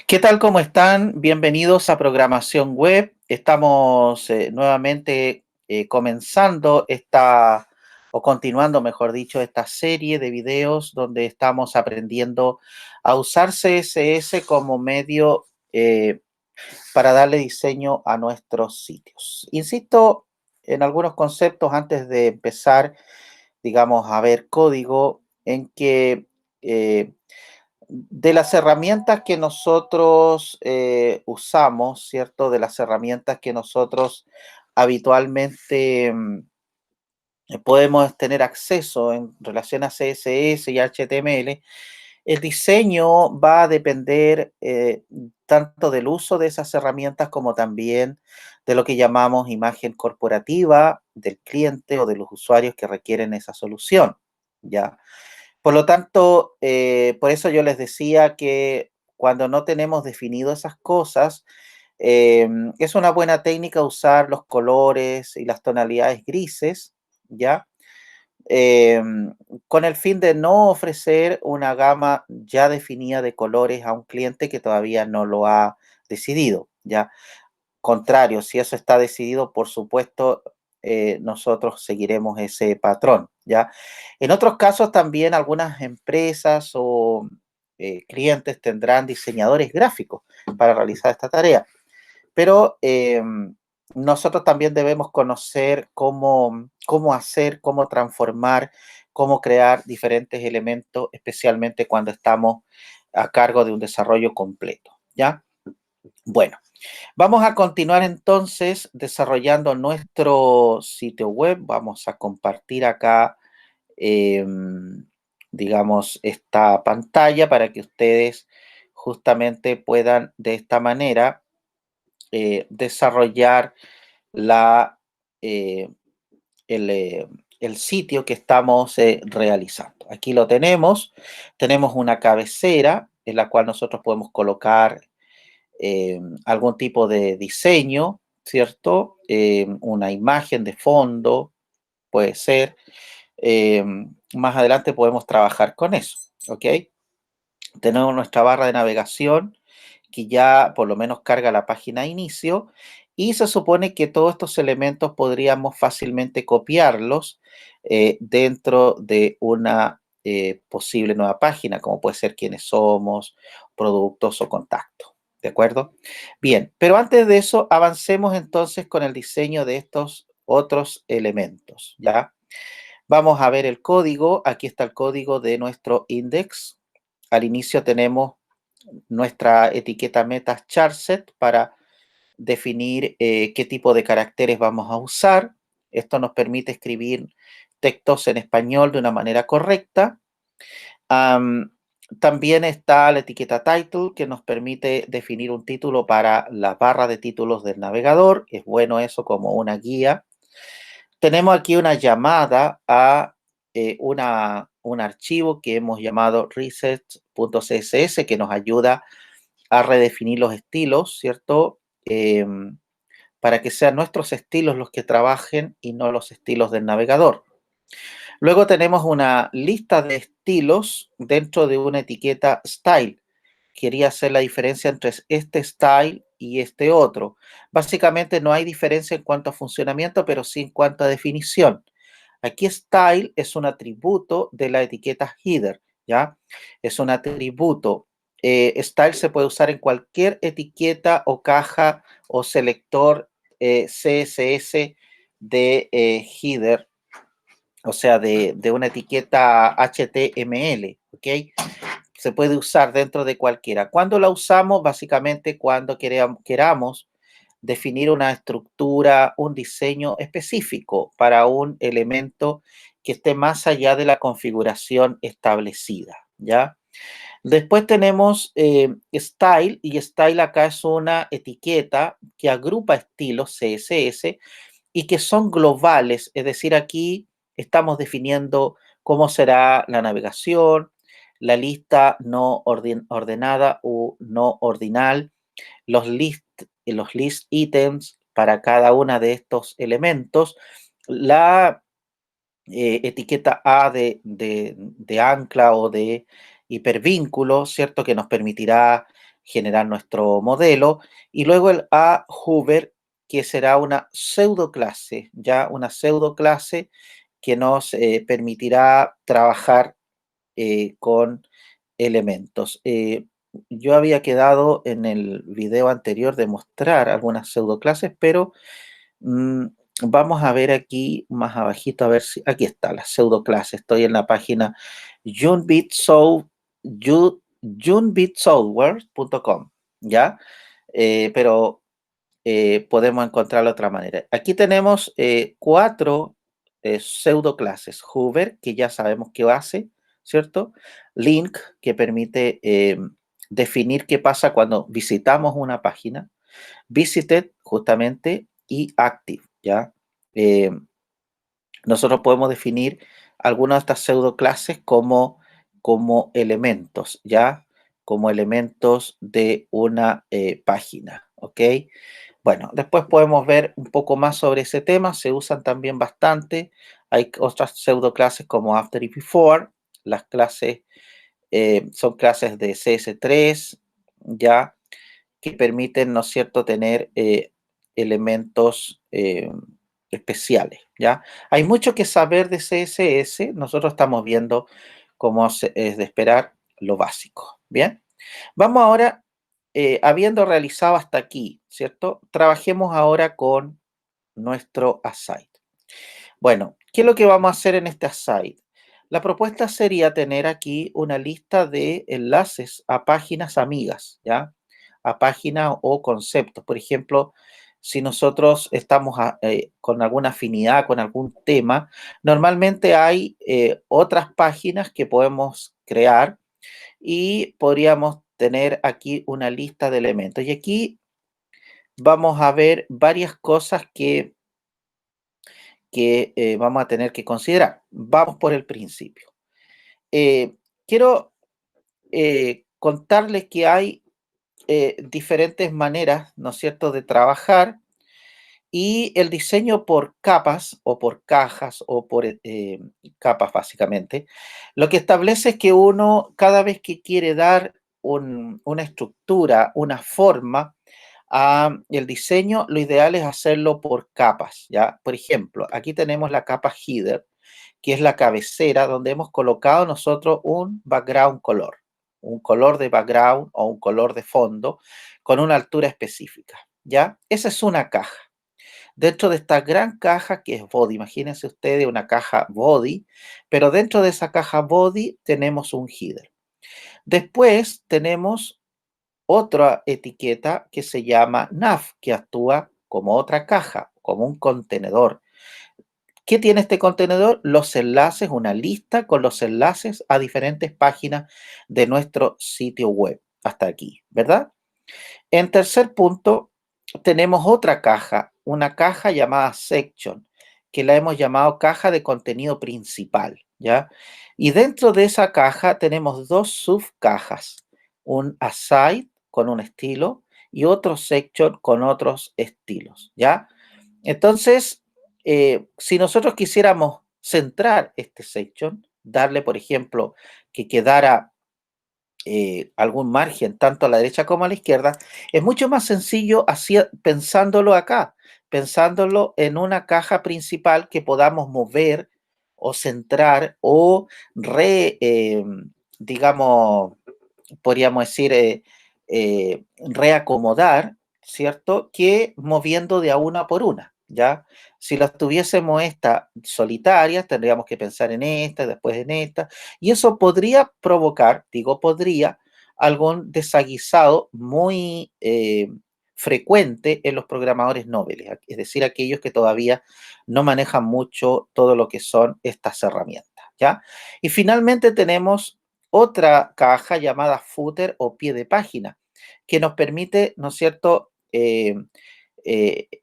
¿Qué tal? ¿Cómo están? Bienvenidos a Programación Web. Estamos nuevamente comenzando o continuando, mejor dicho, esta serie de videos donde estamos aprendiendo a usar CSS como medio para darle diseño a nuestros sitios. Insisto en algunos conceptos antes de empezar, digamos, a ver código, en que eh, de las herramientas que nosotros usamos, ¿cierto? De las herramientas que nosotros habitualmente podemos tener acceso en relación a CSS y HTML, el diseño va a depender tanto del uso de esas herramientas como también de lo que llamamos imagen corporativa del cliente o de los usuarios que requieren esa solución, ¿ya? Por lo tanto, por eso yo les decía que cuando no tenemos definido esas cosas, es una buena técnica usar los colores y las tonalidades grises, ¿ya? Con el fin de no ofrecer una gama ya definida de colores a un cliente que todavía no lo ha decidido, ¿ya? Contrario, si eso está decidido, por supuesto, nosotros seguiremos ese patrón, ¿ya? En otros casos también algunas empresas o clientes tendrán diseñadores gráficos para realizar esta tarea, pero nosotros también debemos conocer cómo hacer, cómo transformar, cómo crear diferentes elementos, especialmente cuando estamos a cargo de un desarrollo completo, ¿ya? Bueno. Vamos a continuar entonces desarrollando nuestro sitio web. Vamos a compartir acá, digamos, esta pantalla para que ustedes justamente puedan de esta manera desarrollar la, eh, el, eh, el sitio que estamos realizando. Aquí lo tenemos. Tenemos una cabecera en la cual nosotros podemos colocar algún tipo de diseño, ¿cierto? Una imagen de fondo, puede ser. Eh, Más adelante podemos trabajar con eso, ¿ok? Tenemos nuestra barra de navegación que ya por lo menos carga la página de inicio y se supone que todos estos elementos podríamos fácilmente copiarlos dentro de una posible nueva página, como puede ser quiénes somos, productos o contactos. ¿De acuerdo? Bien, pero antes de eso, avancemos entonces con el diseño de estos otros elementos, ¿ya? Vamos a ver el código. Aquí está el código de nuestro index. Al inicio tenemos nuestra etiqueta meta charset para definir qué tipo de caracteres vamos a usar. Esto nos permite escribir textos en español de una manera correcta. Um, También está la etiqueta title que nos permite definir un título para la barra de títulos del navegador. Es bueno eso como una guía. Tenemos aquí una llamada a un archivo que hemos llamado reset.css que nos ayuda a redefinir los estilos, ¿cierto? Para que sean nuestros estilos los que trabajen y no los estilos del navegador. Luego tenemos una lista de estilos dentro de una etiqueta style. Quería hacer la diferencia entre este style y este otro. Básicamente no hay diferencia en cuanto a funcionamiento, pero sí en cuanto a definición. Aquí style es un atributo de la etiqueta header, ¿ya? Es un atributo. Style se puede usar en cualquier etiqueta o caja o selector CSS de header, o sea, de una etiqueta HTML, ¿ok? Se puede usar dentro de cualquiera. ¿Cuándo la usamos? Básicamente cuando queramos definir una estructura, un diseño específico para un elemento que esté más allá de la configuración establecida, ¿ya? Después tenemos Style, y Style acá es una etiqueta que agrupa estilos CSS y que son globales, es decir, aquí estamos definiendo cómo será la navegación, la lista no ordenada o no ordinal, los list items para cada una de estos elementos, la etiqueta A de ancla o de hipervínculo, ¿cierto? Que nos permitirá generar nuestro modelo, y luego el a hover, que será una pseudoclase, ya una pseudoclase que nos permitirá trabajar con elementos. Yo había quedado en el video anterior de mostrar algunas pseudoclases, pero mm, vamos a ver aquí más abajito, a ver si aquí está la pseudoclase. Estoy en la página junbitsoftware.com, ¿ya? Pero podemos encontrarlo de otra manera. Aquí tenemos cuatro pseudoclases. Hover, que ya sabemos qué hace, ¿cierto? Link, que permite definir qué pasa cuando visitamos una página. Visited, justamente, y Active, ¿ya? Eh, Nosotros podemos definir algunas de estas pseudoclases como elementos, ¿ya? Como elementos de una página, ¿ok? Bueno, después podemos ver un poco más sobre ese tema, se usan también bastante. Hay otras pseudoclases como After y Before, las clases son clases de CS3, ya, que permiten, ¿no es cierto?, tener elementos especiales, ¿ya? Hay mucho que saber de CSS, nosotros estamos viendo cómo es de esperar lo básico, ¿bien? Vamos ahora, habiendo realizado hasta aquí, ¿cierto? Trabajemos ahora con nuestro aside. Bueno, ¿qué es lo que vamos a hacer en este aside? La propuesta sería tener aquí una lista de enlaces a páginas amigas, ¿ya? A páginas o conceptos. Por ejemplo, si nosotros estamos con alguna afinidad con algún tema, normalmente hay otras páginas que podemos crear y podríamos tener aquí una lista de elementos. Y aquí vamos a ver varias cosas que vamos a tener que considerar. Vamos por el principio. Quiero contarles que hay diferentes maneras, ¿no es cierto?, de trabajar, y el diseño por capas o por cajas o por capas básicamente, lo que establece es que uno cada vez que quiere dar una estructura, una forma a el diseño, lo ideal es hacerlo por capas, ¿ya? Por ejemplo, aquí tenemos la capa header, que es la cabecera donde hemos colocado nosotros un background color, un color de background o un color de fondo con una altura específica, ¿ya? Esa es una caja. Dentro de esta gran caja que es body, imagínense ustedes una caja body, pero dentro de esa caja body tenemos un header. Después tenemos otra etiqueta que se llama nav, que actúa como otra caja, como un contenedor. ¿Qué tiene este contenedor? Los enlaces, una lista con los enlaces a diferentes páginas de nuestro sitio web. Hasta aquí, ¿verdad? En tercer punto, tenemos otra caja, una caja llamada section, que la hemos llamado caja de contenido principal, ¿ya? Y dentro de esa caja tenemos dos subcajas, un aside con un estilo y otro section con otros estilos, ¿ya? Entonces, si nosotros quisiéramos centrar este section, darle, por ejemplo, que quedara algún margen tanto a la derecha como a la izquierda, es mucho más sencillo pensándolo acá, pensándolo en una caja principal que podamos mover o centrar o digamos, podríamos decir, reacomodar, ¿cierto? Que moviendo de a una por una, ¿ya? Si las tuviésemos esta solitarias, tendríamos que pensar en esta, después en esta, y eso podría provocar, digo podría, algún desaguisado muy frecuente en los programadores nobles, es decir, aquellos que todavía no manejan mucho todo lo que son estas herramientas, ¿ya? Y finalmente tenemos otra caja llamada footer o pie de página, que nos permite, ¿no es cierto?,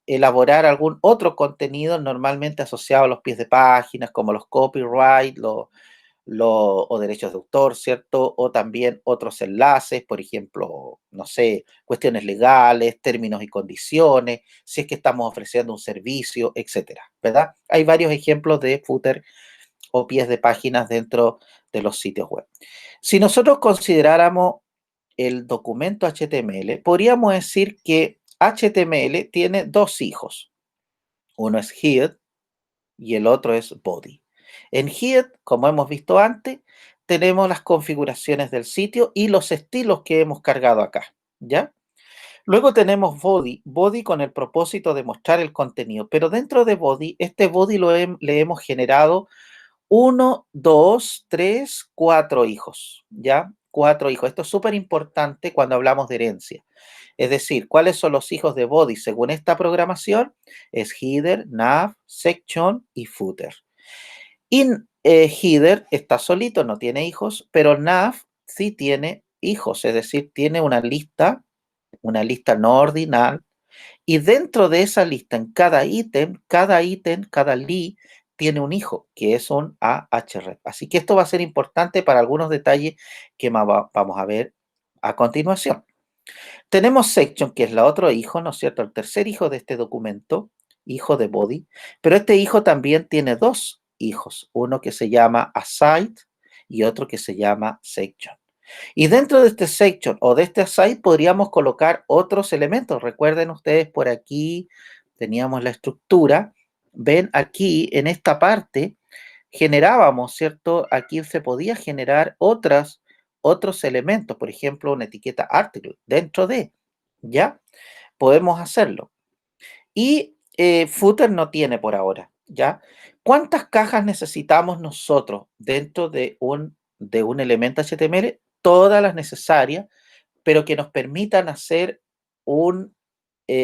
elaborar algún otro contenido normalmente asociado a los pies de páginas, como los copyright, o derechos de autor, ¿cierto? O también otros enlaces, por ejemplo, no sé, cuestiones legales, términos y condiciones, si es que estamos ofreciendo un servicio, etcétera, ¿verdad? Hay varios ejemplos de footer o pies de páginas dentro de los sitios web. Si nosotros consideráramos el documento HTML, podríamos decir que HTML tiene dos hijos. Uno es head y el otro es body. En head, como hemos visto antes, tenemos las configuraciones del sitio y los estilos que hemos cargado acá, ¿ya? Luego tenemos body, body con el propósito de mostrar el contenido, pero dentro de body, este body le hemos generado 1, 2, 3, 4 hijos, ¿ya? 4 hijos. Esto es súper importante cuando hablamos de herencia. Es decir, ¿cuáles son los hijos de body según esta programación? Es header, nav, section y footer. Y header está solito, no tiene hijos, pero nav sí tiene hijos, es decir, tiene una lista no ordinal, y dentro de esa lista, en cada ítem, cada li, tiene un hijo, que es un ahref. Así que esto va a ser importante para algunos detalles que vamos a ver a continuación. Tenemos section, que es el otro hijo, ¿no es cierto? El tercer hijo de este documento, hijo de body, pero este hijo también tiene dos hijos, uno que se llama aside y otro que se llama section. Y dentro de este section o de este aside podríamos colocar otros elementos. Recuerden ustedes por aquí teníamos la estructura. Ven aquí en esta parte generábamos, ¿cierto? Aquí se podía generar otros elementos, por ejemplo, una etiqueta article dentro de, ¿ya? Podemos hacerlo. Y footer no tiene por ahora, ¿ya? ¿Cuántas cajas necesitamos nosotros dentro de un elemento HTML? Todas las necesarias, pero que nos permitan hacer un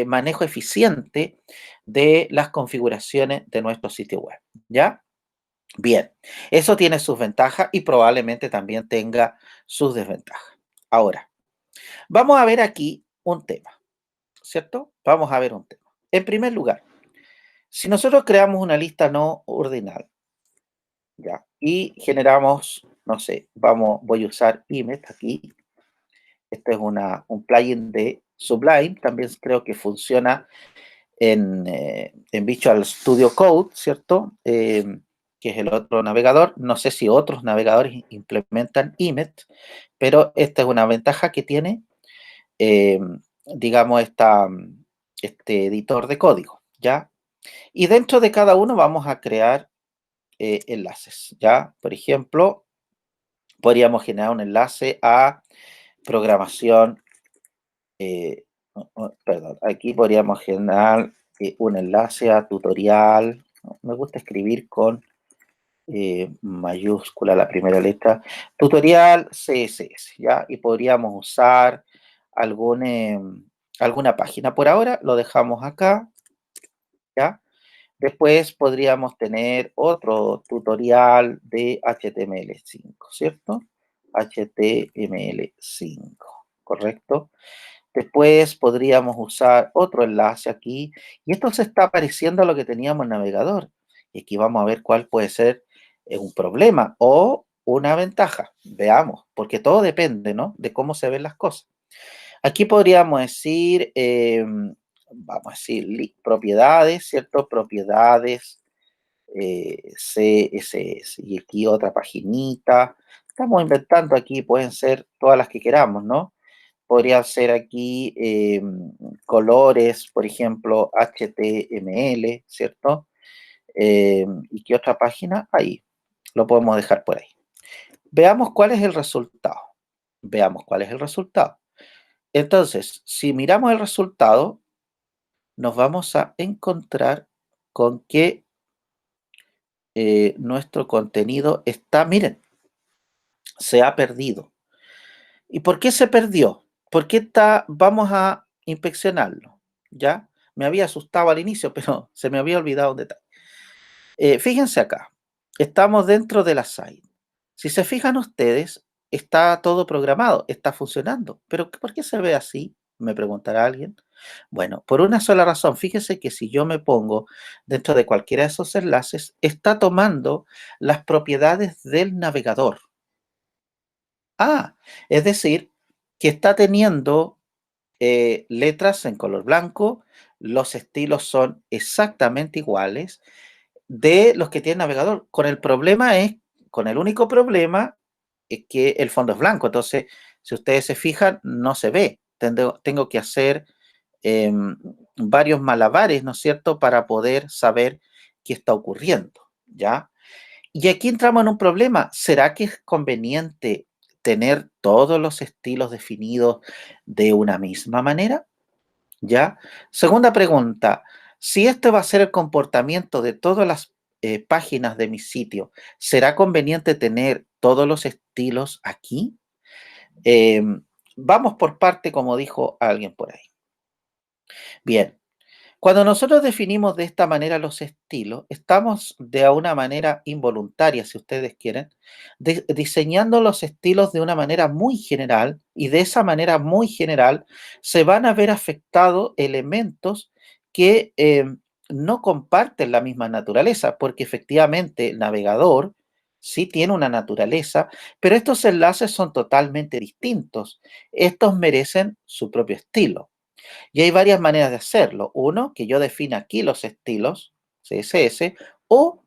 manejo eficiente de las configuraciones de nuestro sitio web, ¿ya? Bien, eso tiene sus ventajas y probablemente también tenga sus desventajas. Ahora, vamos a ver aquí un tema, ¿cierto? Vamos a ver un tema. En primer lugar, si nosotros creamos una lista no ordinal, ¿ya? Y generamos, no sé, voy a usar image aquí. Este es un plugin de Sublime, también creo que funciona en Visual Studio Code, ¿cierto? Que es el otro navegador. No sé si otros navegadores implementan image, pero esta es una ventaja que tiene, eh, digamos, este editor de código, ¿ya? Y dentro de cada uno vamos a crear enlaces, ¿ya? Por ejemplo, podríamos generar un enlace a programación, perdón, aquí podríamos generar un enlace a tutorial. Me gusta escribir con mayúscula la primera letra, tutorial CSS, ¿ya? Y podríamos usar alguna página. Por ahora lo dejamos acá, ¿ya? Después podríamos tener otro tutorial de HTML5, ¿cierto? HTML5, ¿correcto? Después podríamos usar otro enlace aquí, y esto se está pareciendo a lo que teníamos en navegador. Y aquí vamos a ver cuál puede ser un problema o una ventaja. Veamos, porque todo depende, ¿no? De cómo se ven las cosas. Aquí podríamos decir, vamos a decir, propiedades, ¿cierto? Propiedades CSS. Y aquí otra paginita. Estamos inventando aquí, pueden ser todas las que queramos, ¿no? Podría ser aquí colores, por ejemplo, HTML, ¿cierto? ¿Y qué otra página? Ahí, lo podemos dejar por ahí. Veamos cuál es el resultado. Veamos cuál es el resultado. Entonces, si miramos el resultado, nos vamos a encontrar con que nuestro contenido está, miren, se ha perdido. ¿Y por qué se perdió? ¿Por qué está? Vamos a inspeccionarlo, ¿ya? Me había asustado al inicio, pero se me había olvidado un detalle. Fíjense acá, estamos dentro de la site. Si se fijan ustedes, está todo programado, está funcionando. ¿Pero por qué se ve así? Me preguntará alguien. Bueno, por una sola razón. Fíjese que si yo me pongo dentro de cualquiera de esos enlaces, está tomando las propiedades del navegador. Es decir, que está teniendo letras en color blanco, los estilos son exactamente iguales de los que tiene el navegador. Con el único problema es que el fondo es blanco, entonces Si ustedes se fijan, no se ve. Tengo que hacer varios malabares, ¿no es cierto?, para poder saber qué está ocurriendo, ¿ya? Y aquí entramos en un problema. ¿Será que es conveniente tener todos los estilos definidos de una misma manera? ¿Ya? Segunda pregunta, si este va a ser el comportamiento de todas las páginas de mi sitio, ¿será conveniente tener todos los estilos aquí? Vamos por parte, como dijo alguien por ahí. Bien, cuando nosotros definimos de esta manera los estilos, estamos de una manera involuntaria, si ustedes quieren, diseñando los estilos de una manera muy general, y de esa manera muy general se van a ver afectados elementos que no comparten la misma naturaleza, porque efectivamente el navegador sí tiene una naturaleza, pero estos enlaces son totalmente distintos. Estos merecen su propio estilo. Y hay varias maneras de hacerlo. Uno, que yo defina aquí los estilos CSS o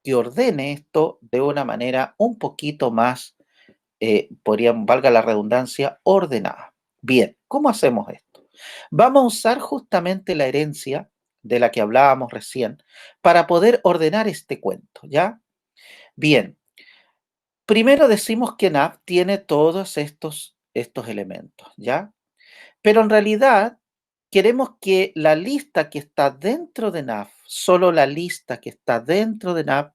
que ordene esto de una manera un poquito más, valga la redundancia, ordenada. Bien, ¿cómo hacemos esto? Vamos a usar justamente la herencia de la que hablábamos recién para poder ordenar este cuento, ¿ya? Bien, primero decimos que nav tiene todos estos elementos, ¿ya? Pero en realidad queremos que la lista que está dentro de nav, solo la lista que está dentro de nav,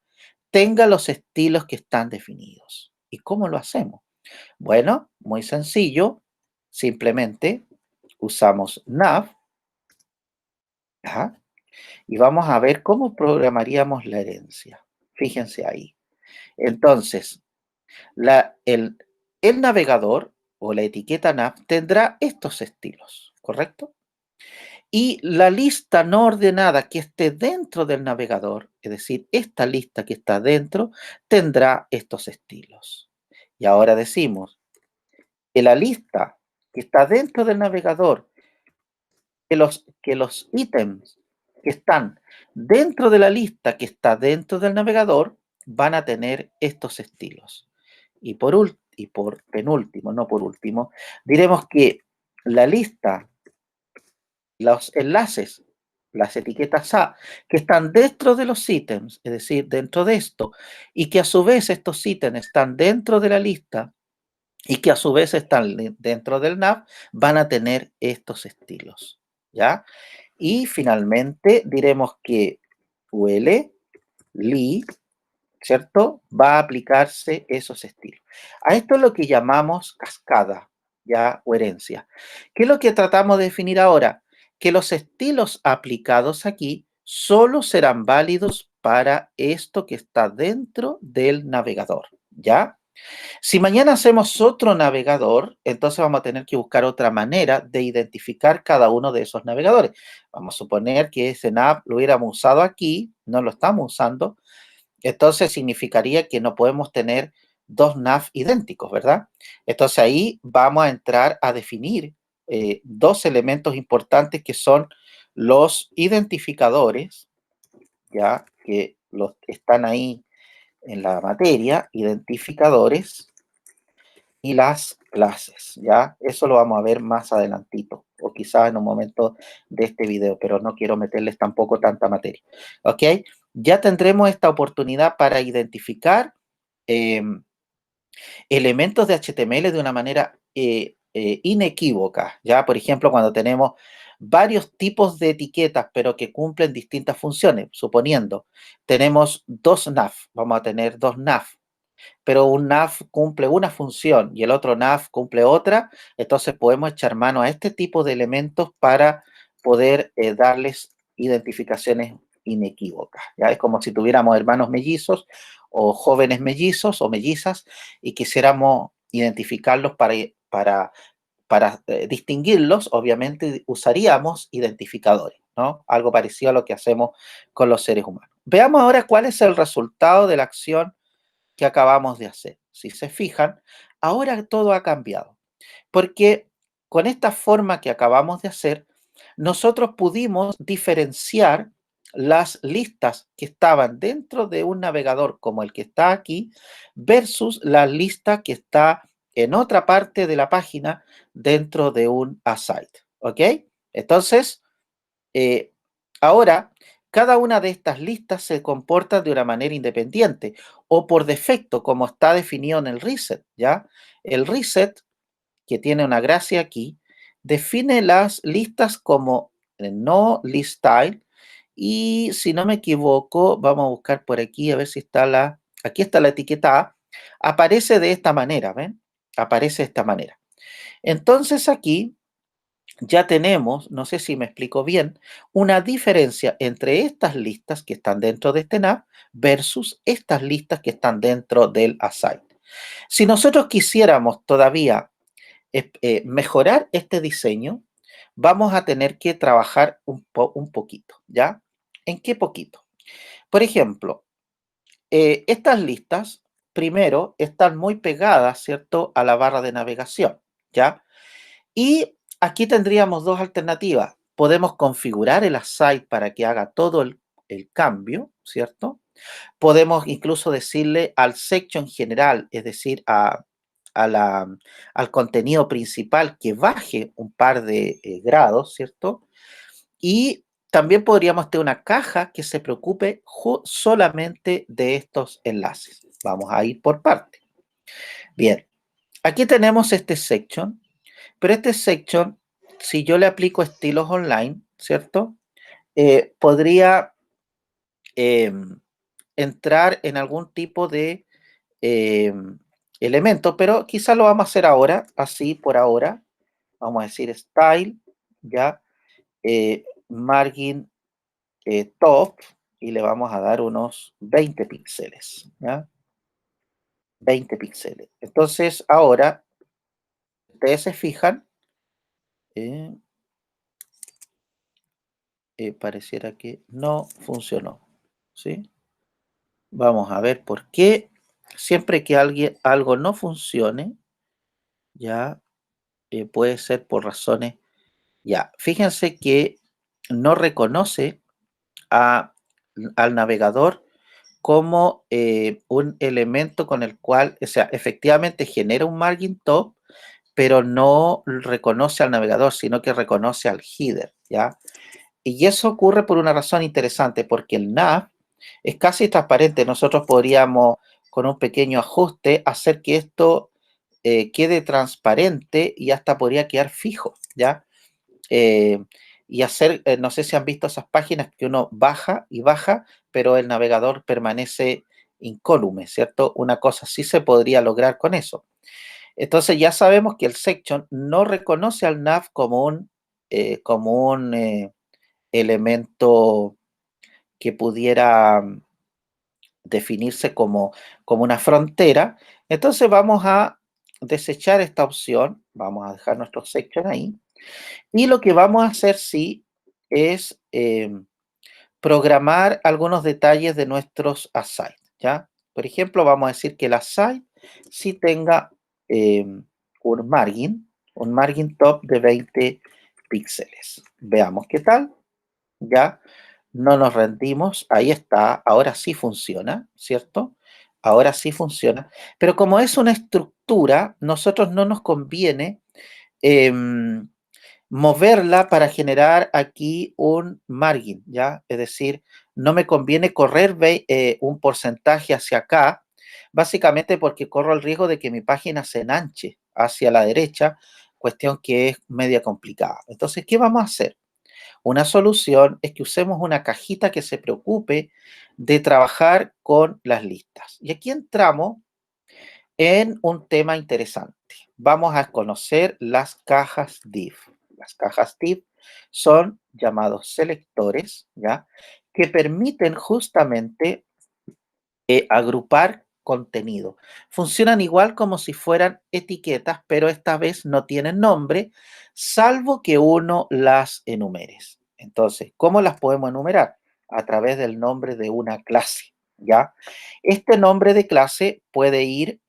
tenga los estilos que están definidos. ¿Y cómo lo hacemos? Bueno, muy sencillo. Simplemente usamos nav, ¿ya? Y vamos a ver cómo programaríamos la herencia. Fíjense ahí. Entonces, el navegador o la etiqueta nav tendrá estos estilos, ¿correcto? Y la lista no ordenada que esté dentro del navegador, es decir, esta lista que está dentro, tendrá estos estilos. Y ahora decimos que la lista que está dentro del navegador, que los ítems que están dentro de la lista que está dentro del navegador van a tener estos estilos. Y por penúltimo, no por último, diremos que la lista, los enlaces, las etiquetas A, que están dentro de los ítems, es decir, dentro de esto, y que a su vez estos ítems están dentro de la lista y que a su vez están dentro del nav, van a tener estos estilos, ¿ya? Y finalmente diremos que UL, li, ¿cierto? Va a aplicarse esos estilos. A esto es lo que llamamos cascada, ¿ya? O herencia. ¿Qué es lo que tratamos de definir ahora? Que los estilos aplicados aquí solo serán válidos para esto que está dentro del navegador, ¿ya? Si mañana hacemos otro navegador, entonces vamos a tener que buscar otra manera de identificar cada uno de esos navegadores. Vamos a suponer que ese nav lo hubiéramos usado aquí, no lo estamos usando, entonces significaría que no podemos tener dos nav idénticos, ¿verdad? Entonces ahí vamos a entrar a definir dos elementos importantes que son los identificadores, ya que los que están ahí en la materia, identificadores y las clases, ¿ya? Eso lo vamos a ver más adelantito, o quizás en un momento de este video, pero no quiero meterles tampoco tanta materia, ¿ok? Ya tendremos esta oportunidad para identificar elementos de HTML de una manera inequívoca, ¿ya? Por ejemplo, cuando tenemos varios tipos de etiquetas, pero que cumplen distintas funciones, suponiendo, tenemos dos nav, vamos a tener dos nav, pero un nav cumple una función y el otro nav cumple otra, entonces podemos echar mano a este tipo de elementos para poder darles identificaciones inequívocas. ¿Ya? Es como si tuviéramos hermanos mellizos o jóvenes mellizos o mellizas y quisiéramos identificarlos para distinguirlos, obviamente usaríamos identificadores, ¿no? Algo parecido a lo que hacemos con los seres humanos. Veamos ahora cuál es el resultado de la acción que acabamos de hacer. Si se fijan, ahora todo ha cambiado, porque con esta forma que acabamos de hacer, nosotros pudimos diferenciar las listas que estaban dentro de un navegador como el que está aquí versus la lista que está en otra parte de la página dentro de un aside, ¿ok? Entonces, ahora, cada una de estas listas se comporta de una manera independiente o por defecto, como está definido en el reset, ¿ya? El reset, que tiene una gracia aquí, define las listas como no list style y si no me equivoco, vamos a buscar por aquí a ver si está aquí está la etiqueta A, aparece de esta manera, ¿ven? Aparece de esta manera. Entonces aquí ya tenemos, no sé si me explico bien, una diferencia entre estas listas que están dentro de este nav versus estas listas que están dentro del aside. Si nosotros quisiéramos todavía mejorar este diseño, vamos a tener que trabajar un poquito, ¿ya? ¿En qué poquito? Por ejemplo, estas listas, primero, están muy pegadas, ¿cierto?, a la barra de navegación, ¿ya? Y aquí tendríamos dos alternativas. Podemos configurar el aside para que haga todo el cambio, ¿cierto? Podemos incluso decirle al section general, es decir, al contenido principal que baje un par de grados, ¿cierto? Y también podríamos tener una caja que se preocupe solamente de estos enlaces. Vamos a ir por parte. Bien, aquí tenemos este section, pero este section, si yo le aplico estilos online, ¿cierto? Podría entrar en algún tipo de elemento, pero quizás lo vamos a hacer ahora, así por ahora. Vamos a decir style, ya, margin top, y le vamos a dar unos 20 píxeles, ¿ya? 20 píxeles. Entonces, ahora, ustedes se fijan, eh, pareciera que no funcionó, ¿sí? Vamos a ver por qué. Siempre que algo no funcione, ya puede ser por razones. Ya, fíjense que no reconoce a, al navegador como un elemento con el cual, o sea, efectivamente genera un margin top, pero no reconoce al navegador, sino que reconoce al header, ¿ya? Y eso ocurre por una razón interesante, porque el nav es casi transparente. Nosotros podríamos, con un pequeño ajuste, hacer que esto quede transparente y hasta podría quedar fijo, ¿ya? Eh, y hacer, no sé si han visto esas páginas que uno baja y baja, pero el navegador permanece incólume, ¿cierto? Una cosa sí se podría lograr con eso. Entonces ya sabemos que el section no reconoce al nav como un elemento que pudiera definirse como una frontera. Entonces vamos a desechar esta opción, vamos a dejar nuestro section ahí, y lo que vamos a hacer sí es programar algunos detalles de nuestros aside, ¿ya? Por ejemplo, vamos a decir que el aside sí tenga un margin top de 20 píxeles. Veamos qué tal, ¿ya? No nos rendimos, ahí está, ahora sí funciona, ¿cierto? Ahora sí funciona, pero como es una estructura, nosotros no nos conviene em, moverla para generar aquí un margin, ¿ya? Es decir, no me conviene correr un porcentaje hacia acá, básicamente porque corro el riesgo de que mi página se enanche hacia la derecha, cuestión que es media complicada. Entonces, ¿qué vamos a hacer? Una solución es que usemos una cajita que se preocupe de trabajar con las listas. Y aquí entramos en un tema interesante. Vamos a conocer las cajas div. Las cajas div son llamados selectores, ¿ya? Que permiten justamente agrupar contenido. Funcionan igual como si fueran etiquetas, pero esta vez no tienen nombre, salvo que uno las enumeres. Entonces, ¿cómo las podemos enumerar? A través del nombre de una clase, ¿ya? Este nombre de clase puede ir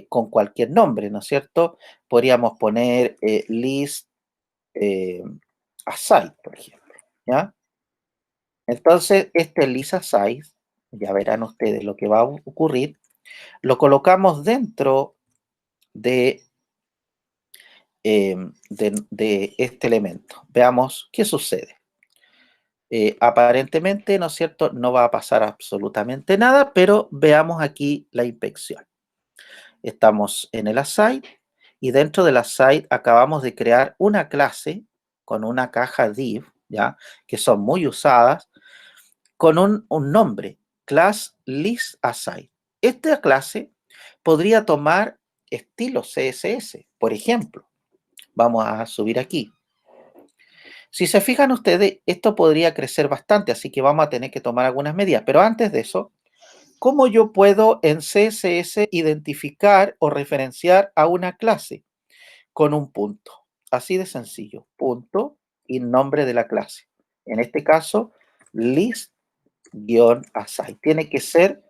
con cualquier nombre, ¿no es cierto? Podríamos poner list eh, aside, por ejemplo, ¿ya? Entonces, este list aside, ya verán ustedes lo que va a ocurrir, lo colocamos dentro de, de este elemento. Veamos qué sucede. Aparentemente, ¿no es cierto?, no va a pasar absolutamente nada, pero veamos aquí la inspección. Estamos en el aside y dentro del aside acabamos de crear una clase con una caja div, ¿ya?, que son muy usadas, con un nombre, class list aside. Esta clase podría tomar estilo CSS, por ejemplo. Vamos a subir aquí. Si se fijan ustedes, esto podría crecer bastante, así que vamos a tener que tomar algunas medidas. Pero antes de eso, ¿cómo yo puedo en CSS identificar o referenciar a una clase? Con un punto. Así de sencillo. Punto y nombre de la clase. En este caso, list-aside. Tiene que ser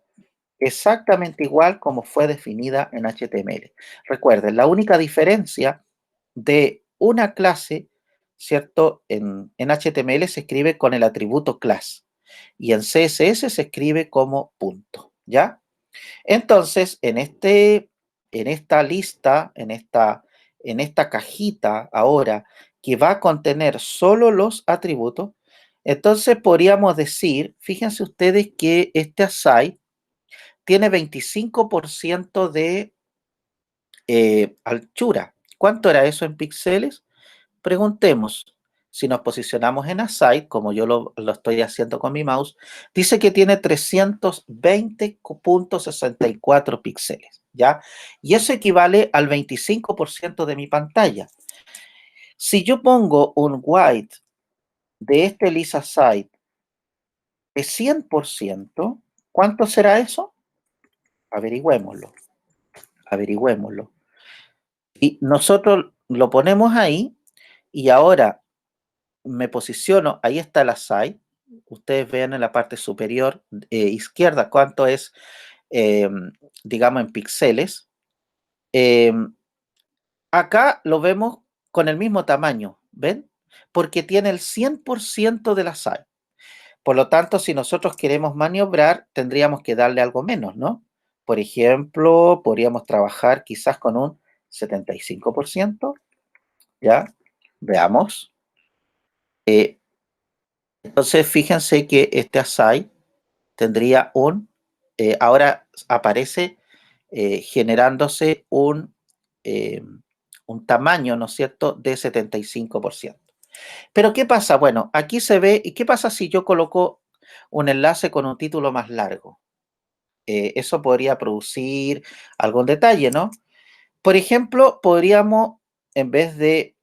exactamente igual como fue definida en HTML. Recuerden, la única diferencia de una clase, ¿cierto? En HTML se escribe con el atributo class y en CSS se escribe como punto, ¿ya? Entonces, en esta lista, en esta cajita ahora que va a contener solo los atributos, entonces podríamos decir, fíjense ustedes que este aside tiene 25% de anchura. ¿Cuánto era eso en píxeles? Preguntemos. Si nos posicionamos en aside, como yo lo estoy haciendo con mi mouse, dice que tiene 320,64 píxeles, ¿ya? Y eso equivale al 25% de mi pantalla. Si yo pongo un white de este list aside de 100%, ¿cuánto será eso? Averigüémoslo, averigüémoslo. Y nosotros lo ponemos ahí y ahora me posiciono, ahí está el aside. Ustedes vean en la parte superior izquierda cuánto es, digamos, en píxeles. Acá lo vemos con el mismo tamaño, ¿ven? Porque tiene el 100% del aside. Por lo tanto, si nosotros queremos maniobrar, tendríamos que darle algo menos, ¿no? Por ejemplo, podríamos trabajar quizás con un 75%, ¿ya? Veamos. Entonces, fíjense que este aside tendría ahora aparece generándose un tamaño, ¿no es cierto?, de 75%. Pero, ¿qué pasa? Bueno, aquí se ve, ¿y qué pasa si yo coloco un enlace con un título más largo? Eso podría producir algún detalle, ¿no? Por ejemplo, podríamos, en vez de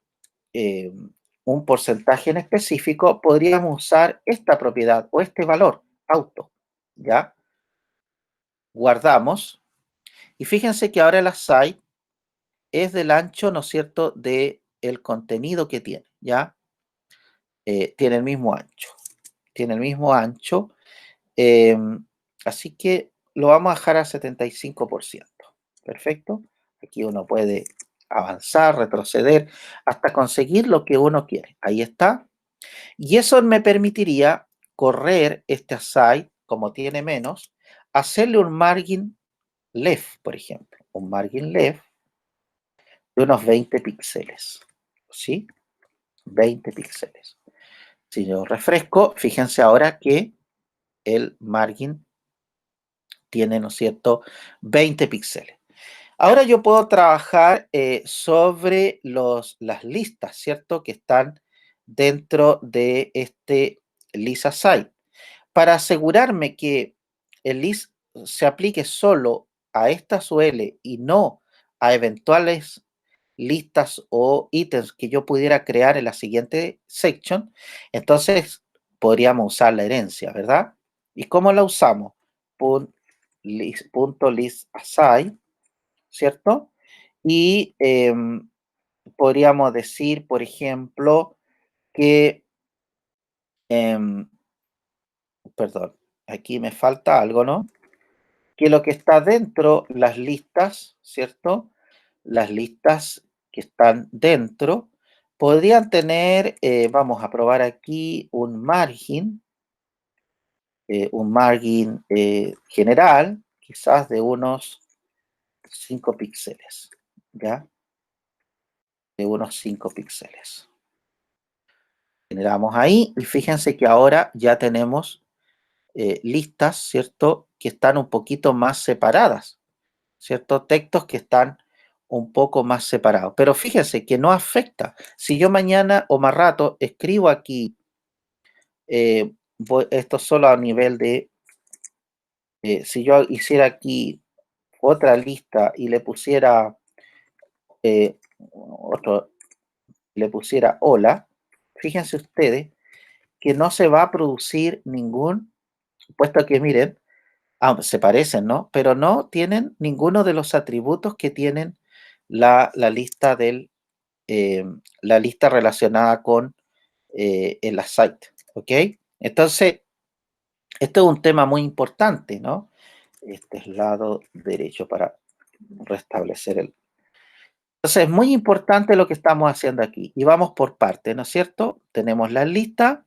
eh, un porcentaje en específico, podríamos usar esta propiedad o este valor, auto, ¿ya? Guardamos y fíjense que ahora el aside es del ancho, ¿no es cierto?, de el contenido que tiene, ¿ya? Tiene el mismo ancho, tiene el mismo ancho, así que lo vamos a dejar a 75%. Perfecto. Aquí uno puede avanzar, retroceder, hasta conseguir lo que uno quiere. Ahí está. Y eso me permitiría correr este aside, como tiene menos, hacerle un margin left, por ejemplo. Un margin left de unos 20 píxeles. ¿Sí? 20 píxeles. Si yo refresco, fíjense ahora que el margin tiene, ¿no es cierto?, 20 píxeles. Ahora yo puedo trabajar sobre las listas, ¿cierto?, que están dentro de este list aside. Para asegurarme que el list se aplique solo a estas UL y no a eventuales listas o ítems que yo pudiera crear en la siguiente section, entonces podríamos usar la herencia, ¿verdad? ¿Y cómo la usamos? Punto list aside, ¿cierto? Y podríamos decir, por ejemplo, que, em, perdón, aquí me falta algo, ¿no? Que lo que está dentro, las listas, ¿cierto? Las listas que están dentro podrían tener, vamos a probar aquí un margin general, quizás de unos 5 píxeles, ¿ya? De unos 5 píxeles. Generamos ahí y fíjense que ahora ya tenemos listas, ¿cierto? Que están un poquito más separadas, ¿cierto? Textos que están un poco más separados. Pero fíjense que no afecta. Si yo mañana o más rato escribo aquí, esto solo a nivel de, si yo hiciera aquí otra lista y le pusiera otro, le pusiera hola, fíjense ustedes que no se va a producir ningún, puesto que miren, se parecen, ¿no? Pero no tienen ninguno de los atributos que tienen la lista la lista relacionada con el site, ¿ok? Entonces, esto es un tema muy importante, ¿no? Este es lado derecho para restablecer el. Entonces, es muy importante lo que estamos haciendo aquí. Y vamos por parte, ¿no es cierto? Tenemos las listas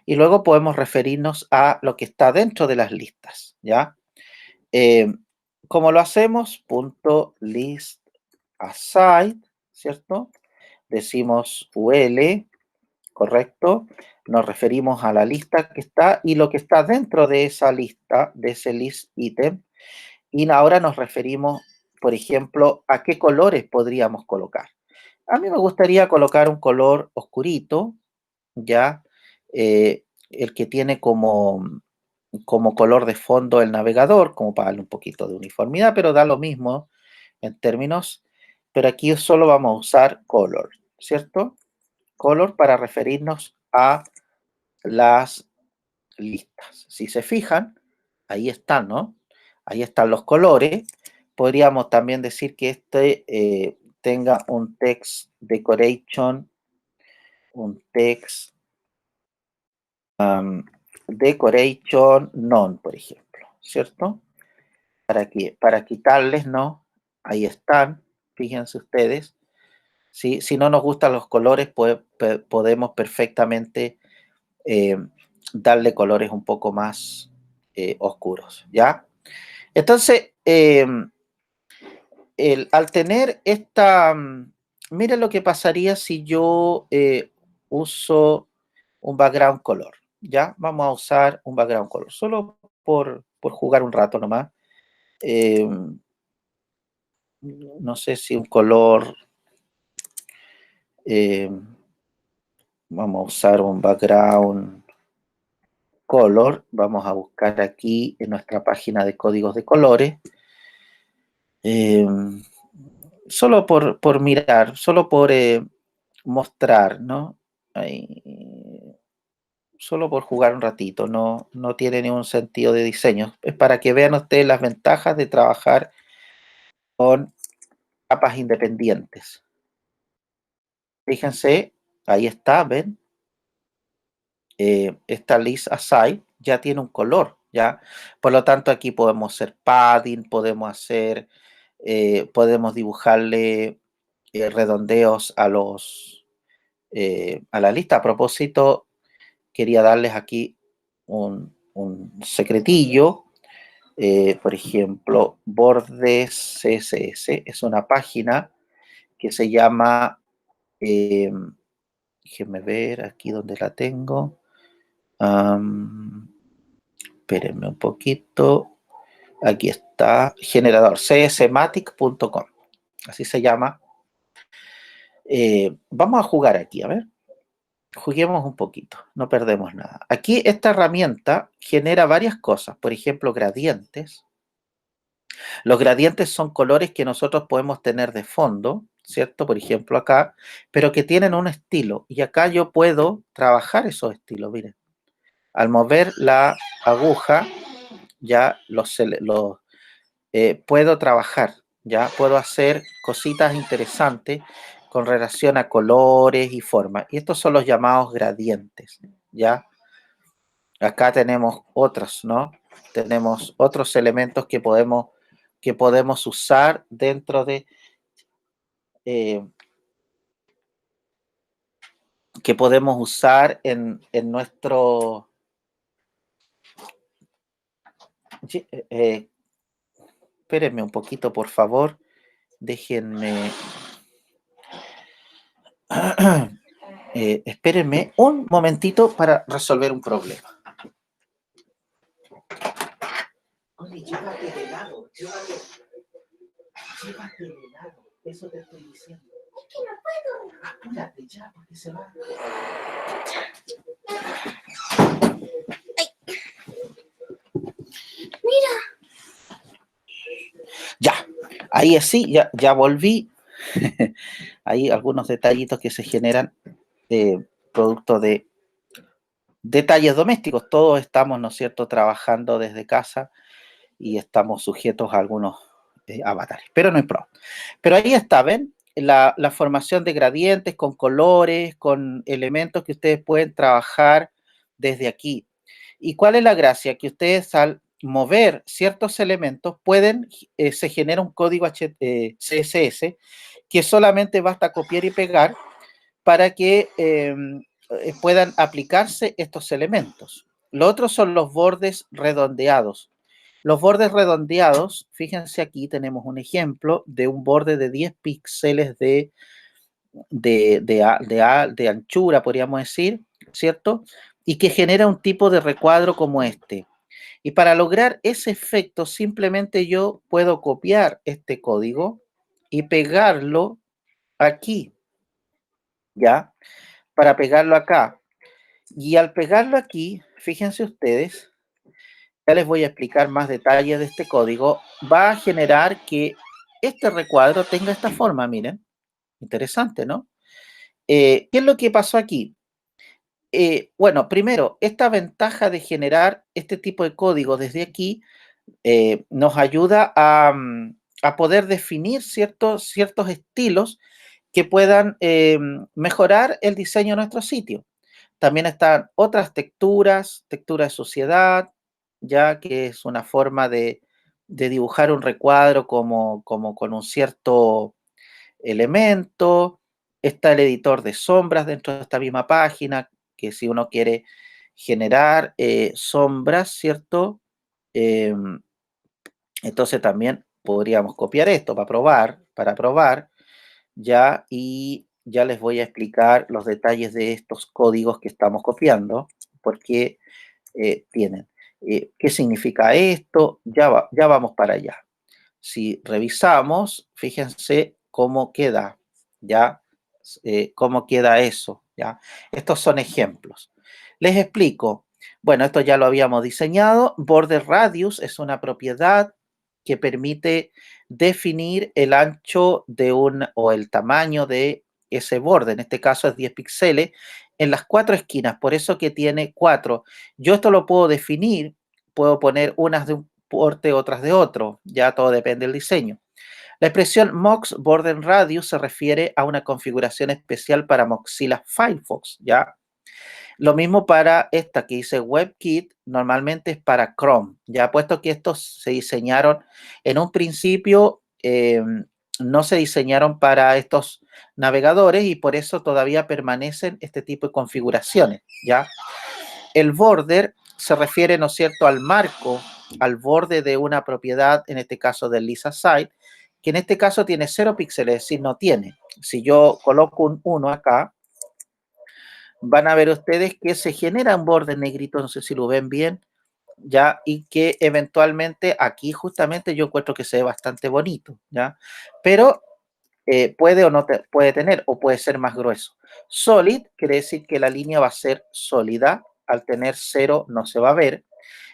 y luego podemos referirnos a lo que está dentro de las listas, ¿ya? Eh, ¿Cómo lo hacemos? Punto list aside, ¿cierto? Decimos UL, ¿correcto? Nos referimos a la lista que está y lo que está dentro de esa lista, de ese list item. Y ahora nos referimos, por ejemplo, a qué colores podríamos colocar. A mí me gustaría colocar un color oscurito, ya, el que tiene como color de fondo el navegador, como para darle un poquito de uniformidad, pero da lo mismo en términos, pero aquí solo vamos a usar color, ¿cierto? Color para referirnos a las listas. Si se fijan, ahí están, ¿no? Ahí están los colores. Podríamos también decir que este tenga un text decoration, un text decoration none, por ejemplo, ¿cierto? Para quitarles, ¿no? Ahí están, fíjense ustedes. ¿Sí? Si no nos gustan los colores, podemos perfectamente eh, darle colores un poco más oscuros, ¿ya? Entonces, al tener esta, miren lo que pasaría si yo uso un background color, ¿ya? Vamos a usar un background color, solo por jugar un rato nomás. Eh, no sé si un color, eh, vamos a usar un background color, vamos a buscar aquí en nuestra página de códigos de colores, eh, solo por mirar, solo por mostrar, ¿no? Ahí, solo por jugar un ratito, no tiene ningún sentido de diseño. Es para que vean ustedes las ventajas de trabajar con capas independientes. Fíjense, ahí está, ¿ven? Esta list aside ya tiene un color, ¿ya? Por lo tanto, aquí podemos hacer padding, podemos dibujarle redondeos a la lista. A propósito, quería darles aquí un secretillo. Por ejemplo, Bordes CSS es una página que se llama, déjenme ver aquí donde la tengo. Espérenme un poquito. Aquí está, generador, csmatic.com. Así se llama. Vamos a jugar aquí, a ver. Juguemos un poquito, no perdemos nada. Aquí esta herramienta genera varias cosas, por ejemplo, gradientes. Los gradientes son colores que nosotros podemos tener de fondo, ¿cierto? Por ejemplo, acá, pero que tienen un estilo. Y acá yo puedo trabajar esos estilos, miren. Al mover la aguja, ya puedo trabajar, ya puedo hacer cositas interesantes con relación a colores y formas. Y estos son los llamados gradientes, ¿ya? Acá tenemos otros, ¿no? Tenemos otros elementos que podemos usar dentro de, eh, que podemos usar en nuestro, espérenme un poquito, por favor. Déjenme... espérenme un momentito para resolver un problema. Oye, llévate de lado, llévate de lado, eso te estoy diciendo. Es que no puedo. Apúrate ya, porque se va. Ay. Mira. Ya, ahí sí, ya volví. Hay algunos detallitos que se generan producto de detalles domésticos. Todos estamos, ¿no es cierto?, trabajando desde casa y estamos sujetos a algunos avatares, pero no hay problema. Pero ahí está, ¿ven? La formación de gradientes con colores, con elementos que ustedes pueden trabajar desde aquí. ¿Y cuál es la gracia? Que ustedes al mover ciertos elementos pueden, se genera un código CSS que solamente basta copiar y pegar para que puedan aplicarse estos elementos. Lo otro son los bordes redondeados. Los bordes redondeados, fíjense aquí tenemos un ejemplo de un borde de 10 píxeles de anchura, podríamos decir, ¿cierto? Y que genera un tipo de recuadro como este. Y para lograr ese efecto, simplemente yo puedo copiar este código y pegarlo aquí, ¿ya? Para pegarlo acá. Y al pegarlo aquí, fíjense ustedes, ya les voy a explicar más detalles de este código, va a generar que este recuadro tenga esta forma, miren. Interesante, ¿no? ¿Qué es lo que pasó aquí? Bueno, primero, esta ventaja de generar este tipo de código desde aquí nos ayuda a poder definir ciertos estilos que puedan mejorar el diseño de nuestro sitio. También están otras texturas, textura de sociedad, ya que es una forma de dibujar un recuadro como con un cierto elemento. Está el editor de sombras dentro de esta misma página, que si uno quiere generar sombras, ¿cierto? Entonces también podríamos copiar esto para probar, ya, y ya les voy a explicar los detalles de estos códigos que estamos copiando, porque tienen. ¿Qué significa esto? Ya vamos para allá. Si revisamos, fíjense cómo queda, ¿ya? Cómo queda eso, ¿ya? Estos son ejemplos. Les explico. Bueno, esto ya lo habíamos diseñado. Border radius es una propiedad que permite definir el ancho o el tamaño de ese borde. En este caso es 10 píxeles en las 4 esquinas, por eso que tiene 4. Yo esto lo puedo definir, puedo poner unas de un porte, otras de otro, ya todo depende del diseño. La expresión Mox Border Radius se refiere a una configuración especial para Mozilla Firefox, ¿ya? Lo mismo para esta que dice WebKit, normalmente es para Chrome, ya puesto que estos se diseñaron en un principio, no se diseñaron para estos navegadores y por eso todavía permanecen este tipo de configuraciones, ¿ya? El border se refiere, ¿no es cierto?, al marco, al borde de una propiedad, en este caso del Lisa Site, que en este caso tiene 0 píxeles, es decir, no tiene. Si yo coloco un 1 acá, van a ver ustedes que se genera un borde negrito, no sé si lo ven bien, ya, y que eventualmente aquí justamente yo encuentro que se ve bastante bonito, ya, pero puede o no puede tener, o puede ser más grueso. Solid quiere decir que la línea va a ser sólida, al tener 0 no se va a ver,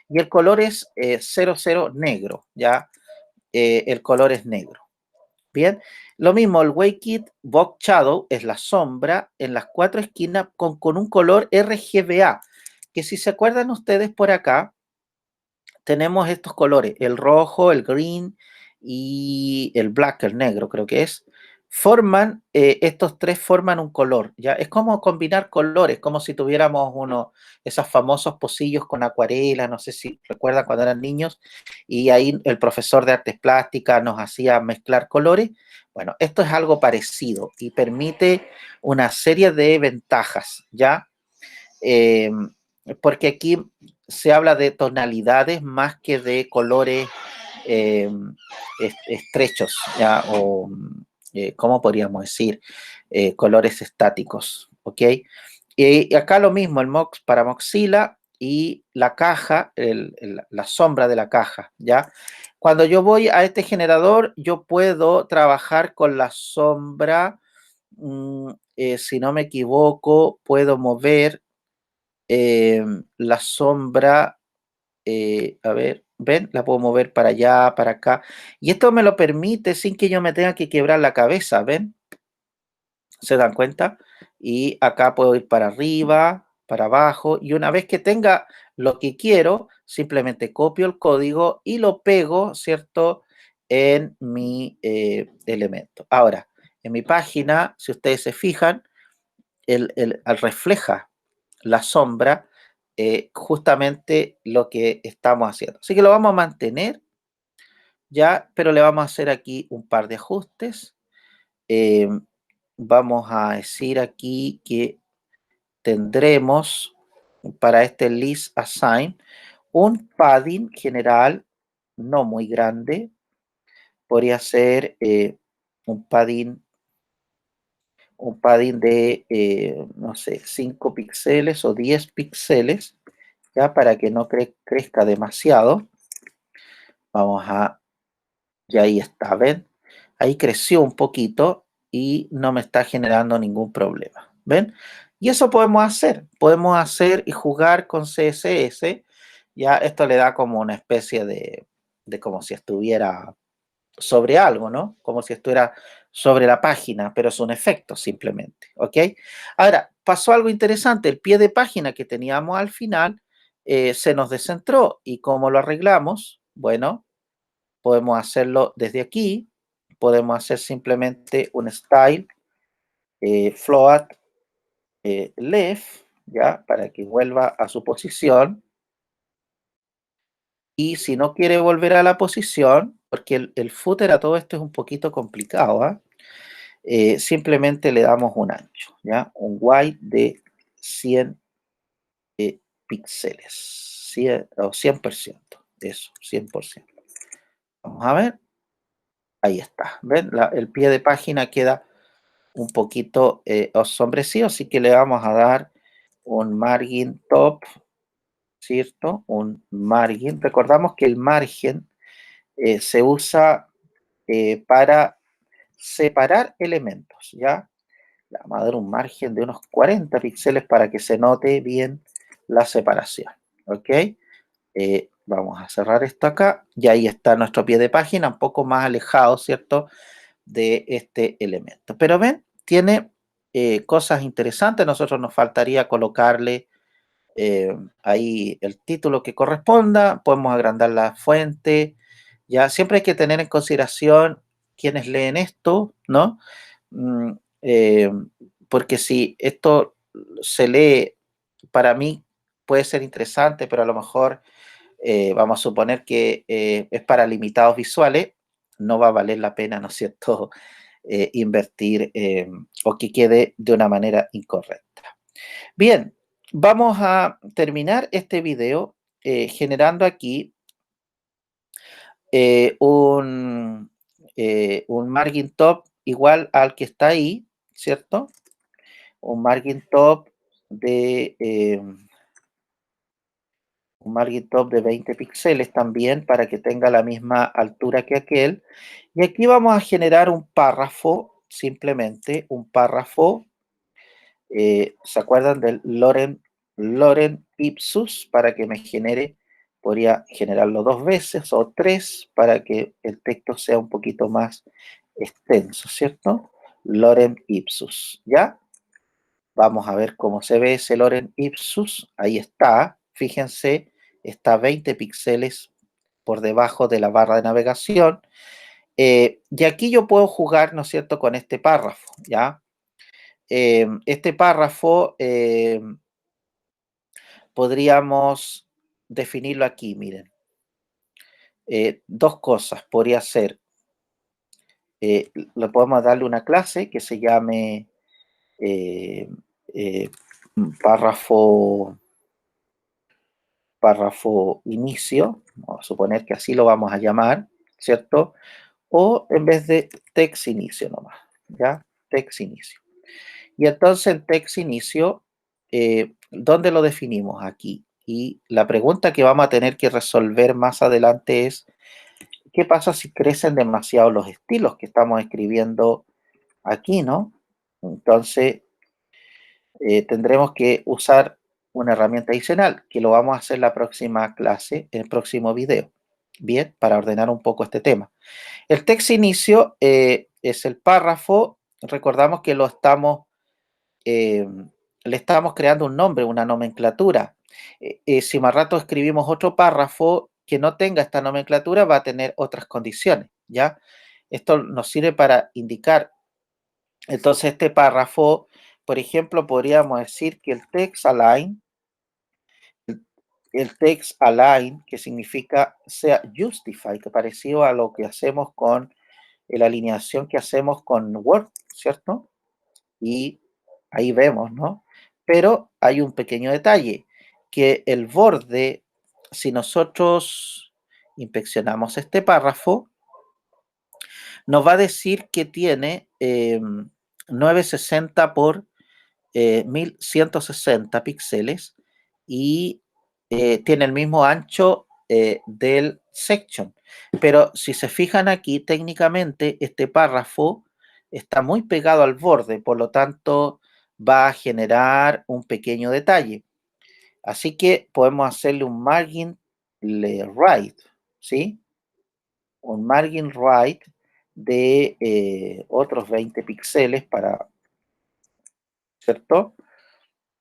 y el color es 00 negro, ya, el color es negro. Bien, lo mismo, el Wakeit Box Shadow es la sombra en las 4 esquinas con un color RGBA, que si se acuerdan ustedes por acá, tenemos estos colores, el rojo, el green y el black, el negro creo que es, forman, estos tres forman un color, ¿ya? Es como combinar colores, como si tuviéramos esos famosos pocillos con acuarela, no sé si recuerdan cuando eran niños, y ahí el profesor de artes plásticas nos hacía mezclar colores. Bueno, esto es algo parecido y permite una serie de ventajas, ¿ya? Porque aquí se habla de tonalidades más que de colores eh, estrechos, ¿ya? O, ¿cómo podríamos decir? Colores estáticos, ¿ok? Y acá lo mismo, el MOX para Moxila y la caja, la sombra de la caja, ¿ya? Cuando yo voy a este generador, yo puedo trabajar con la sombra, si no me equivoco, puedo mover la sombra, a ver, ven, la puedo mover para allá, para acá, y esto me lo permite sin que yo me tenga que quebrar la cabeza, ¿ven? ¿Se dan cuenta? Y acá puedo ir para arriba, para abajo, y una vez que tenga lo que quiero, simplemente copio el código y lo pego, ¿cierto? En mi elemento. Ahora, en mi página, si ustedes se fijan, al refleja la sombra justamente lo que estamos haciendo. Así que lo vamos a mantener ya, pero le vamos a hacer aquí un par de ajustes. Eh, Vamos a decir aquí que tendremos para este list assign un padding general no muy grande. Podría ser un padding de, no sé, 5 píxeles o 10 píxeles, ya para que no crezca demasiado. Vamos a, y ahí está, ¿ven? Ahí creció un poquito y no me está generando ningún problema, ¿ven? Y eso podemos hacer y jugar con CSS, ya esto le da como una especie de como si estuviera sobre algo, ¿no? Como si estuviera sobre la página, pero es un efecto simplemente, ¿ok? Ahora, pasó algo interesante, el pie de página que teníamos al final se nos descentró y ¿cómo lo arreglamos? Bueno, podemos hacerlo desde aquí, podemos hacer simplemente un style float left, ¿ya? Para que vuelva a su posición. Y si no quiere volver a la posición, porque el footer a todo esto es un poquito complicado, ¿ah? Simplemente le damos un ancho, ¿ya? Un white de 100 píxeles, 100, o 100%, eso, 100%. Vamos a ver, ahí está, ¿ven? El pie de página queda un poquito osombrecido, así que le vamos a dar un margin top, ¿cierto? Un margin. Recordamos que el margen se usa para separar elementos, ¿ya? Le vamos a dar un margen de unos 40 píxeles para que se note bien la separación, ¿ok? Vamos a cerrar esto acá y ahí está nuestro pie de página, un poco más alejado, ¿cierto? De este elemento. Pero ven, tiene cosas interesantes. Nosotros nos faltaría colocarle ahí el título que corresponda. Podemos agrandar la fuente. Ya siempre hay que tener en consideración quienes leen esto, ¿no? Mm, eh, Porque si esto se lee, para mí puede ser interesante, pero a lo mejor vamos a suponer que es para limitados visuales, no va a valer la pena, ¿no es cierto?, invertir o que quede de una manera incorrecta. Bien, vamos a terminar este video generando aquí eh, un, un margin top igual al que está ahí, ¿cierto? Un margin top de un margin top de 20 píxeles también para que tenga la misma altura que aquel. Y aquí vamos a generar un párrafo, simplemente un párrafo. ¿Se acuerdan del Loren Ipsus? Para que me genere, podría generarlo 2 veces o 3 para que el texto sea un poquito más extenso, ¿cierto? Loren Ipsus, ¿ya? Vamos a ver cómo se ve ese Loren Ipsus. Ahí está. Fíjense, está 20 píxeles por debajo de la barra de navegación. Y aquí yo puedo jugar, ¿no es cierto?, con este párrafo, ¿ya? Este párrafo podríamos definirlo aquí, miren. Dos cosas. Podría ser, le podemos darle una clase que se llame eh, eh, párrafo párrafo inicio, vamos a suponer que así lo vamos a llamar, ¿cierto? O en vez de text inicio nomás, ¿ya? Text inicio. Y entonces el text inicio, ¿dónde lo definimos? Aquí. Y la pregunta que vamos a tener que resolver más adelante es, ¿qué pasa si crecen demasiado los estilos que estamos escribiendo aquí, ¿no? Entonces, tendremos que usar una herramienta adicional, que lo vamos a hacer en la próxima clase, en el próximo video. Bien, para ordenar un poco este tema. El text inicio es el párrafo. Recordamos que le estamos creando un nombre, una nomenclatura. Si más rato escribimos otro párrafo que no tenga esta nomenclatura, va a tener otras condiciones, ¿ya? Esto nos sirve para indicar. Entonces, este párrafo, por ejemplo, podríamos decir que el text align, que significa sea justify, que parecido a lo que hacemos con la alineación que hacemos con Word, ¿cierto? Y ahí vemos, ¿no? Pero hay un pequeño detalle, que el borde, si nosotros inspeccionamos este párrafo, nos va a decir que tiene 960 por 1160 píxeles y tiene el mismo ancho del section. Pero si se fijan aquí, técnicamente este párrafo está muy pegado al borde, por lo tanto va a generar un pequeño detalle. Así que podemos hacerle un margin right, ¿sí? Un margin right de otros 20 píxeles para, ¿cierto?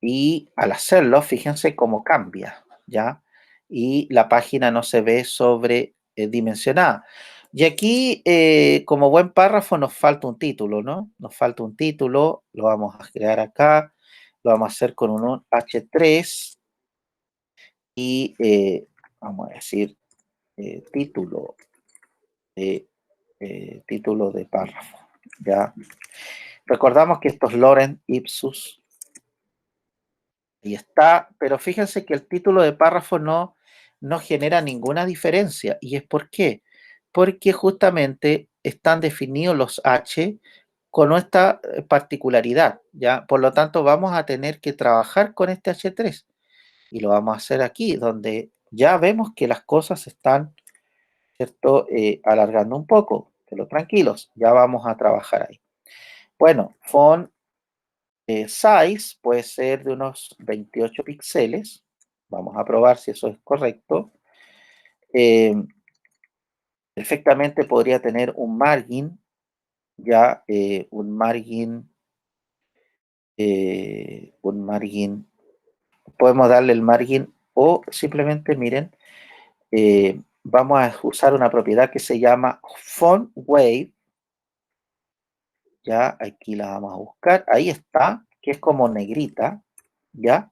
Y al hacerlo, fíjense cómo cambia, ¿ya? Y la página no se ve sobredimensionada. Y aquí, como buen párrafo, nos falta un título, ¿no? Nos falta un título, lo vamos a crear acá, lo vamos a hacer con un H3 y vamos a decir título título de párrafo, ¿ya? Recordamos que esto es Lorem Ipsum. Y está, pero fíjense que el título de párrafo no genera ninguna diferencia. ¿Y es por qué? Porque justamente están definidos los H con esta particularidad, ¿ya? Por lo tanto, vamos a tener que trabajar con este H3 y lo vamos a hacer aquí, donde ya vemos que las cosas están, ¿cierto? Alargando un poco, pero tranquilos, ya vamos a trabajar ahí. Bueno, font size puede ser de unos 28 píxeles. Vamos a probar si eso es correcto. Perfectamente podría tener un margin, ya un margin, podemos darle el margin o simplemente, miren, vamos a usar una propiedad que se llama font wave. Ya, aquí la vamos a buscar. Ahí está, que es como negrita, ¿ya?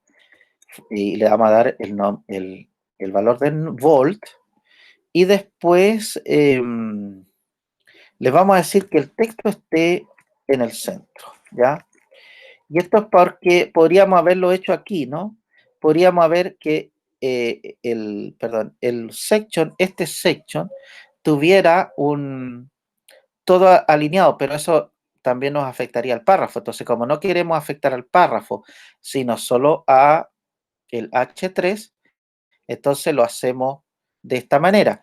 Y le vamos a dar el valor de volt. Y después les vamos a decir que el texto esté en el centro, ¿ya? Y esto es porque podríamos haberlo hecho aquí, ¿no? Podríamos haber que el section, este section, tuviera todo alineado, pero eso también nos afectaría al párrafo. Entonces, como no queremos afectar al párrafo, sino solo a el H3, entonces lo hacemos de esta manera.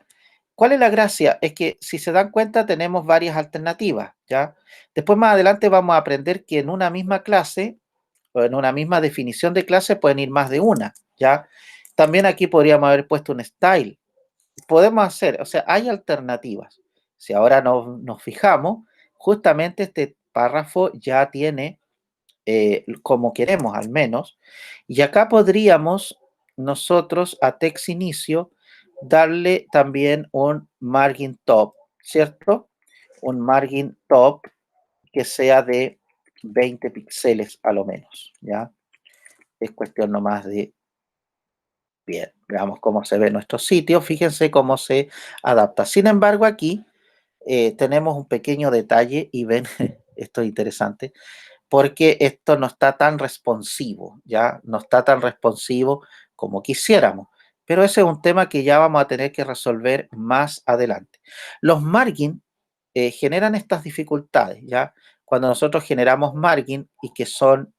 ¿Cuál es la gracia? Es que si se dan cuenta tenemos varias alternativas, ¿ya? Después más adelante vamos a aprender que en una misma clase o en una misma definición de clase pueden ir más de una, ¿ya? También aquí podríamos haber puesto un style. Podemos hacer, o sea, hay alternativas. Si ahora nos fijamos, justamente este párrafo ya tiene como queremos al menos. Y acá podríamos nosotros a text inicio darle también un margin top, ¿cierto? Un margin top que sea de 20 píxeles a lo menos, ¿ya? Es cuestión nomás de, bien, veamos cómo se ve nuestro sitio, fíjense cómo se adapta. Sin embargo, aquí tenemos un pequeño detalle y ven, esto es interesante, porque esto no está tan responsivo, ¿ya? No está tan responsivo como quisiéramos. pero ese es un tema que ya vamos a tener que resolver más adelante. Los margin generan estas dificultades, ¿ya? Cuando nosotros generamos margin y que son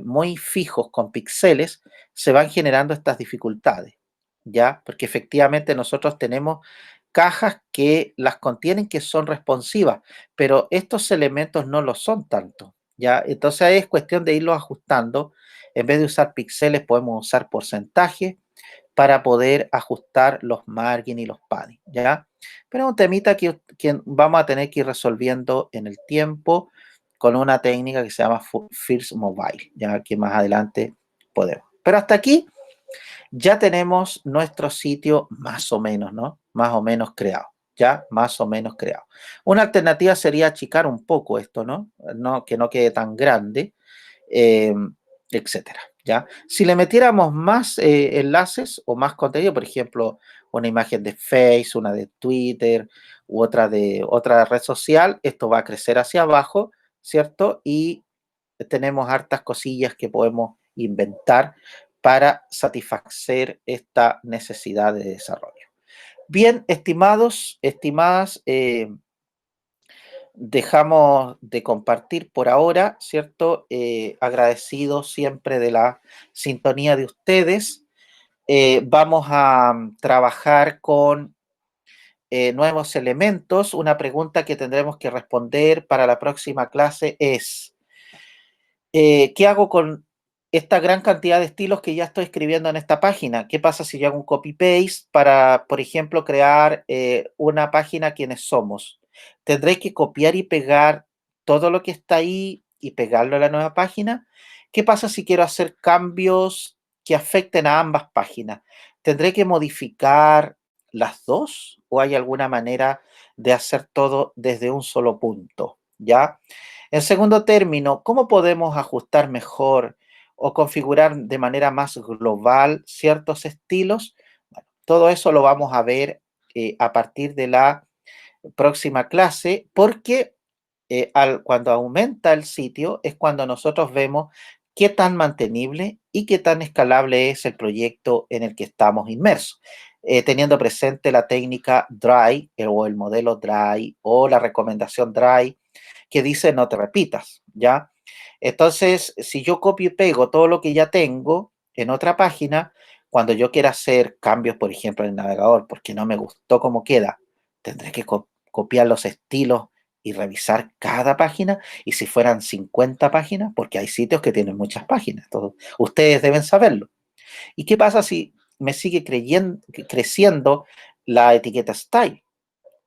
muy fijos con píxeles, se van generando estas dificultades, ¿ya? Porque efectivamente nosotros tenemos cajas que las contienen que son responsivas, pero estos elementos no lo son tanto, ¿ya? Entonces es cuestión de irlos ajustando. En vez de usar píxeles, podemos usar porcentaje para poder ajustar los margin y los padding, ¿ya? Pero es un temita que vamos a tener que ir resolviendo en el tiempo con una técnica que se llama First Mobile, ya que más adelante podemos. Pero hasta aquí ya tenemos nuestro sitio más o menos, ¿no? Más o menos creado, ya más o menos creado. Una alternativa sería achicar un poco esto, ¿no? Que no quede tan grande, eh, etcétera, ¿ya? Si le metiéramos más enlaces o más contenido, por ejemplo, una imagen de Facebook, una de Twitter u otra de otra red social, esto va a crecer hacia abajo, ¿cierto? Y tenemos hartas cosillas que podemos inventar para satisfacer esta necesidad de desarrollo. Bien, estimados, estimadas, dejamos de compartir por ahora, ¿cierto? Agradecido siempre de la sintonía de ustedes. Vamos a trabajar con nuevos elementos. Una pregunta que tendremos que responder para la próxima clase es, ¿qué hago con esta gran cantidad de estilos que ya estoy escribiendo en esta página? ¿Qué pasa si yo hago un copy-paste para, por ejemplo, crear una página quienes somos? ¿Tendré que copiar y pegar todo lo que está ahí y pegarlo a la nueva página? ¿Qué pasa si quiero hacer cambios que afecten a ambas páginas? ¿Tendré que modificar las dos o hay alguna manera de hacer todo desde un solo punto? ¿Ya? En segundo término, ¿cómo podemos ajustar mejor o configurar de manera más global ciertos estilos? Bueno, todo eso lo vamos a ver a partir de la próxima clase, porque cuando aumenta el sitio es cuando nosotros vemos qué tan mantenible y qué tan escalable es el proyecto en el que estamos inmersos. Teniendo presente la técnica Dry o el modelo Dry o la recomendación Dry que dice no te repitas, ¿ya? Entonces, si yo copio y pego todo lo que ya tengo en otra página, cuando yo quiera hacer cambios, por ejemplo, en el navegador, porque no me gustó cómo queda, tendré que copiar los estilos y revisar cada página. Y si fueran 50 páginas, porque hay sitios que tienen muchas páginas, entonces, ustedes deben saberlo. ¿Y qué pasa si me sigue creciendo la etiqueta style?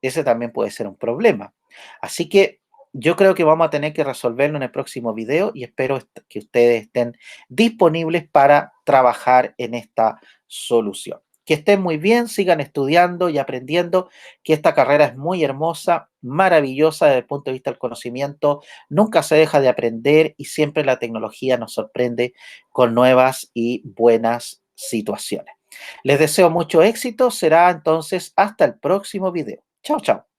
Ese también puede ser un problema. Así que yo creo que vamos a tener que resolverlo en el próximo video y espero que ustedes estén disponibles para trabajar en esta solución. Que estén muy bien, sigan estudiando y aprendiendo, que esta carrera es muy hermosa, maravillosa desde el punto de vista del conocimiento, nunca se deja de aprender y siempre la tecnología nos sorprende con nuevas y buenas situaciones. Les deseo mucho éxito, será entonces hasta el próximo video. Chao, chao.